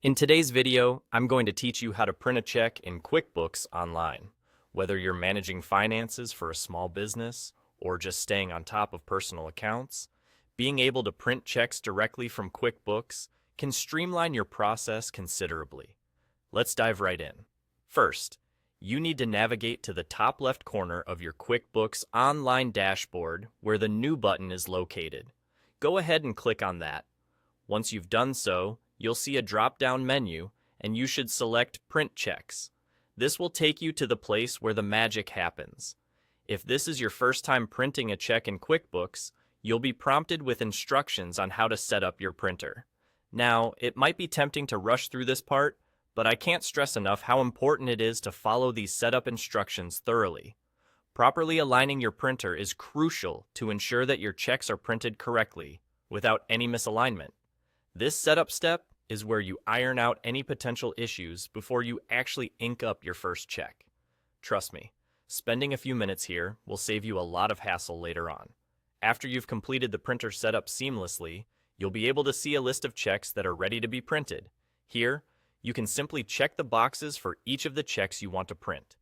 In today's video, I'm going to teach you how to print a check in QuickBooks Online. Whether you're managing finances for a small business or just staying on top of personal accounts, being able to print checks directly from QuickBooks can streamline your process considerably. Let's dive right in. First, you need to navigate to the top left corner of your QuickBooks Online dashboard where the New button is located. Go ahead and click on that. Once you've done so, you'll see a drop-down menu, and you should select Print Checks. This will take you to the place where the magic happens. If this is your first time printing a check in QuickBooks, you'll be prompted with instructions on how to set up your printer. Now, it might be tempting to rush through this part, but I can't stress enough how important it is to follow these setup instructions thoroughly. Properly aligning your printer is crucial to ensure that your checks are printed correctly, without any misalignment. This setup step is where you iron out any potential issues before you actually ink up your first check. Trust me, spending a few minutes here will save you a lot of hassle later on. After you've completed the printer setup seamlessly, you'll be able to see a list of checks that are ready to be printed. Here, you can simply check the boxes for each of the checks you want to print.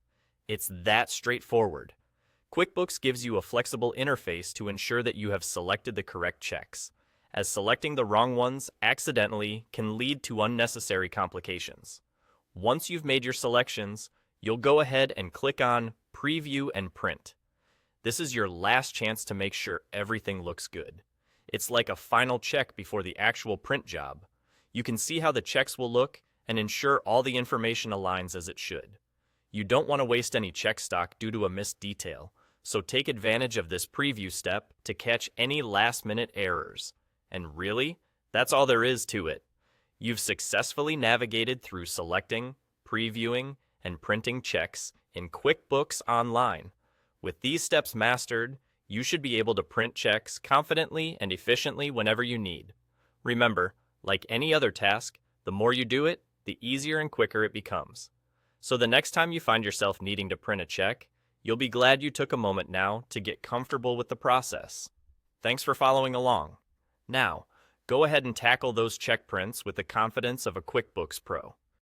It's that straightforward. QuickBooks gives you a flexible interface to ensure that you have selected the correct checks, as selecting the wrong ones accidentally can lead to unnecessary complications. Once you've made your selections, you'll go ahead and click on Preview and Print. This is your last chance to make sure everything looks good. It's like a final check before the actual print job. You can see how the checks will look and ensure all the information aligns as it should. You don't want to waste any check stock due to a missed detail, so take advantage of this preview step to catch any last-minute errors. And really, that's all there is to it. You've successfully navigated through selecting, previewing, and printing checks in QuickBooks Online. With these steps mastered, you should be able to print checks confidently and efficiently whenever you need. Remember, like any other task, the more you do it, the easier and quicker it becomes. So the next time you find yourself needing to print a check, you'll be glad you took a moment now to get comfortable with the process. Thanks for following along. Now, go ahead and tackle those check prints with the confidence of a QuickBooks Pro.